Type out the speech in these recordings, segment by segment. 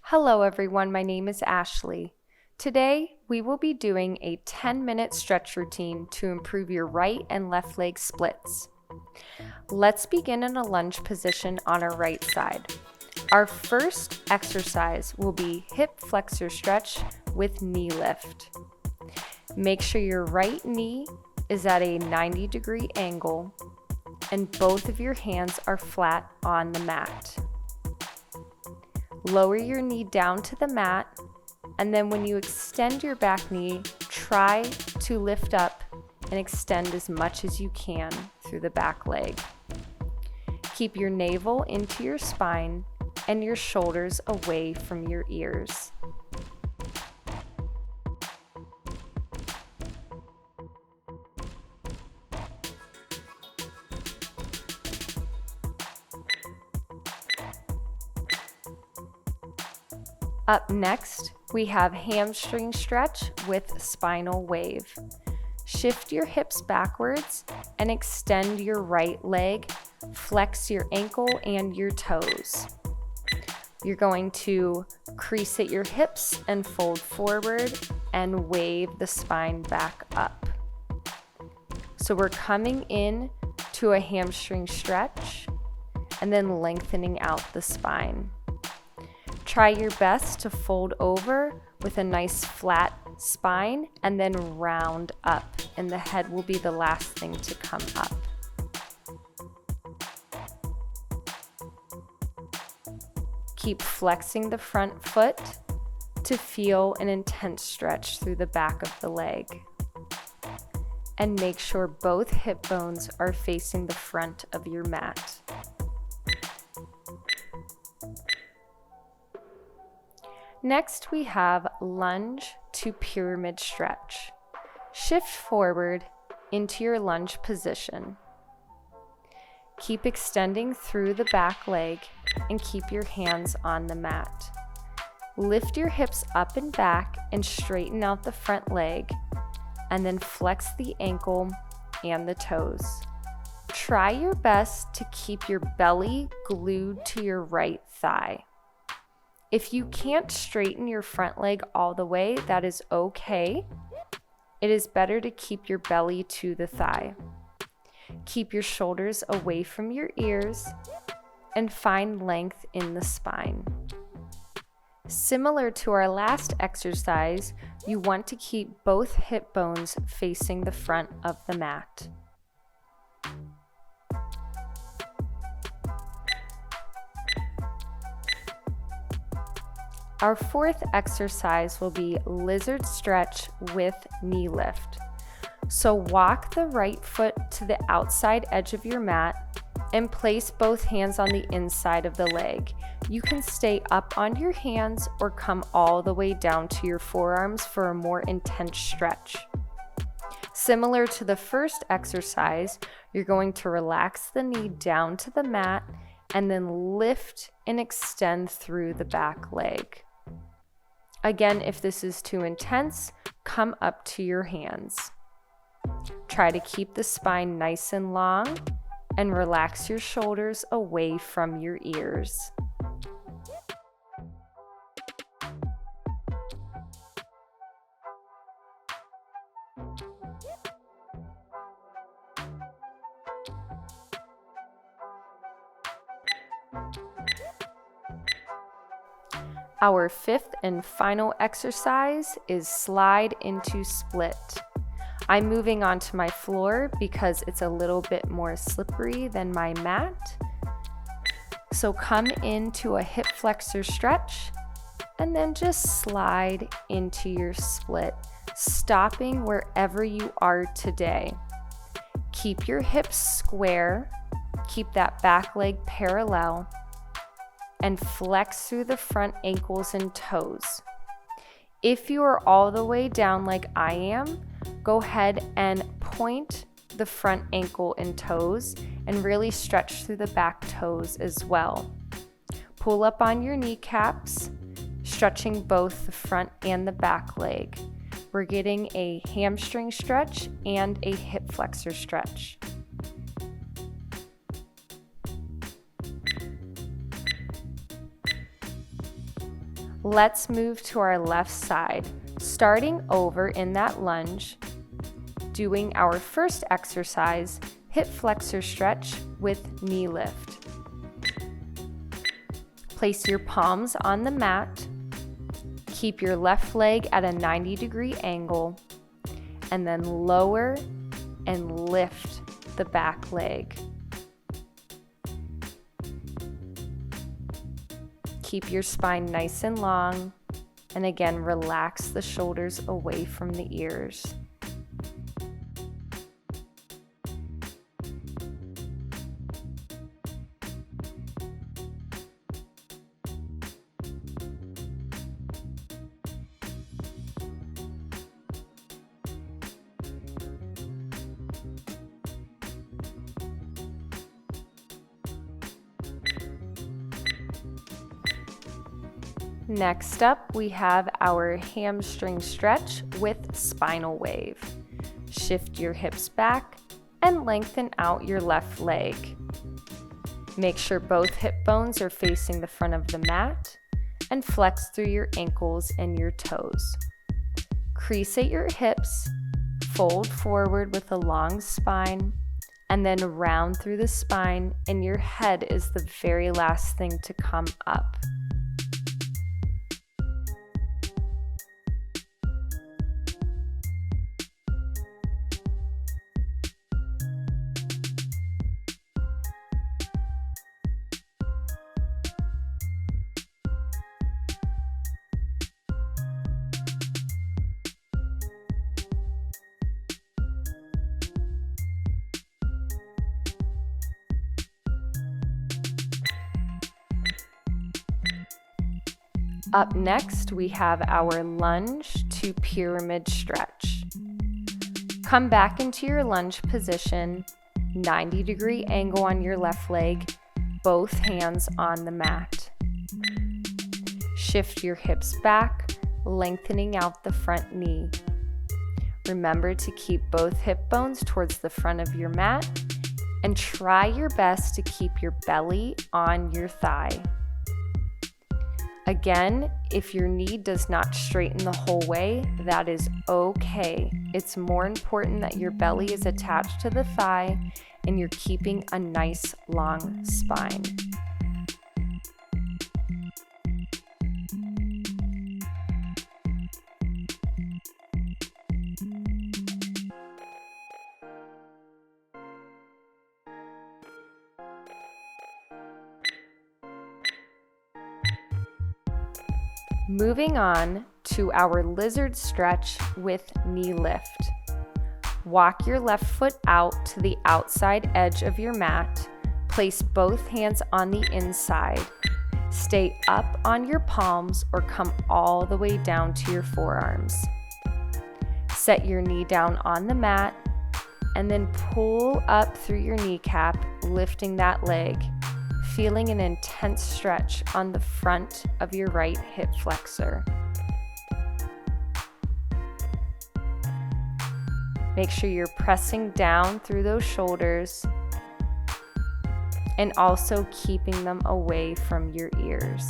Hello everyone, my name is Ashley. Today we will be doing a 10-minute stretch routine to improve your right and left leg splits. Let's begin in a lunge position on our right side. Our first exercise will be hip flexor stretch with knee lift. Make sure your right knee is at a 90-degree angle and both of your hands are flat on the mat. Lower your knee down to the mat, and then when you extend your back knee, try to lift up and extend as much as you can through the back leg. Keep your navel into your spine and your shoulders away from your ears. Up next, we have hamstring stretch with spinal wave. Shift your hips backwards and extend your right leg. Flex your ankle and your toes. You're going to crease at your hips and fold forward and wave the spine back up. So we're coming in to a hamstring stretch and then lengthening out the spine. Try your best to fold over with a nice flat spine and then round up, and the head will be the last thing to come up. Keep flexing the front foot to feel an intense stretch through the back of the leg. And make sure both hip bones are facing the front of your mat. Next, we have lunge to pyramid stretch. Shift forward into your lunge position. Keep extending through the back leg and keep your hands on the mat. Lift your hips up and back and straighten out the front leg, and then flex the ankle and the toes. Try your best to keep your belly glued to your right thigh. If you can't straighten your front leg all the way, that is okay. It is better to keep your belly to the thigh. Keep your shoulders away from your ears and find length in the spine. Similar to our last exercise, you want to keep both hip bones facing the front of the mat. Our fourth exercise will be lizard stretch with knee lift. So walk the right foot to the outside edge of your mat and place both hands on the inside of the leg. You can stay up on your hands or come all the way down to your forearms for a more intense stretch. Similar to the first exercise, you're going to relax the knee down to the mat and then lift and extend through the back leg. Again, if this is too intense, come up to your hands. Try to keep the spine nice and long and relax your shoulders away from your ears. Our fifth and final exercise is slide into split. I'm moving onto my floor because it's a little bit more slippery than my mat. So come into a hip flexor stretch and then just slide into your split, stopping wherever you are today. Keep your hips square, keep that back leg parallel, and flex through the front ankles and toes. If you are all the way down like I am, go ahead and point the front ankle and toes and really stretch through the back toes as well. Pull up on your kneecaps, stretching both the front and the back leg. We're getting a hamstring stretch and a hip flexor stretch. Let's move to our left side, starting over in that lunge, doing our first exercise, hip flexor stretch with knee lift. Place your palms on the mat, keep your left leg at a 90-degree angle, and then lower and lift the back leg. Keep your spine nice and long, and again, relax the shoulders away from the ears. Next up, we have our hamstring stretch with spinal wave. Shift your hips back and lengthen out your left leg. Make sure both hip bones are facing the front of the mat and flex through your ankles and your toes. Crease at your hips, fold forward with a long spine, and then round through the spine, and your head is the very last thing to come up. Up next, we have our lunge to pyramid stretch. Come back into your lunge position, 90-degree angle on your left leg, both hands on the mat. Shift your hips back, lengthening out the front knee. Remember to keep both hip bones towards the front of your mat, and try your best to keep your belly on your thigh. Again, if your knee does not straighten the whole way, that is okay. It's more important that your belly is attached to the thigh and you're keeping a nice long spine. Moving on to our lizard stretch with knee lift. Walk your left foot out to the outside edge of your mat. Place both hands on the inside. Stay up on your palms or come all the way down to your forearms. Set your knee down on the mat and then pull up through your kneecap, lifting that leg. Feeling an intense stretch on the front of your right hip flexor. Make sure you're pressing down through those shoulders and also keeping them away from your ears.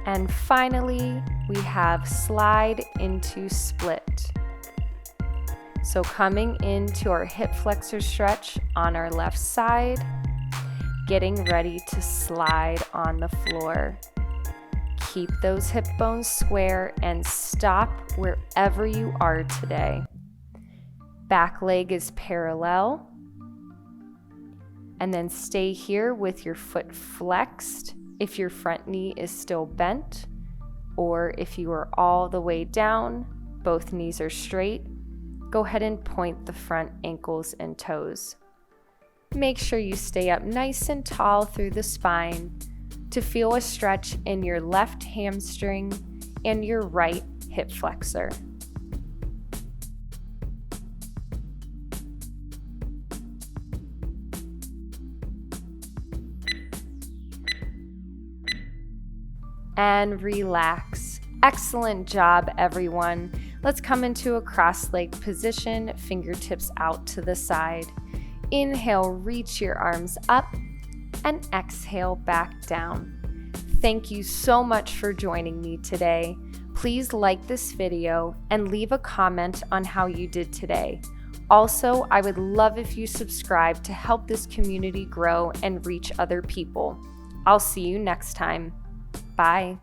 And finally, we have slide into split. So coming into our hip flexor stretch on our left side, getting ready to slide on the floor. Keep those hip bones square and stop wherever you are today. Back leg is parallel. And then stay here with your foot flexed if your front knee is still bent, or if you are all the way down, both knees are straight, go ahead and point the front ankles and toes. Make sure you stay up nice and tall through the spine to feel a stretch in your left hamstring and your right hip flexor. and relax. Excellent job, everyone. Let's come into a cross-legged position, fingertips out to the side. Inhale, reach your arms up, and exhale back down. Thank you so much for joining me today. Please like this video and leave a comment on how you did today. Also, I would love if you subscribe to help this community grow and reach other people. I'll see you next time. Bye.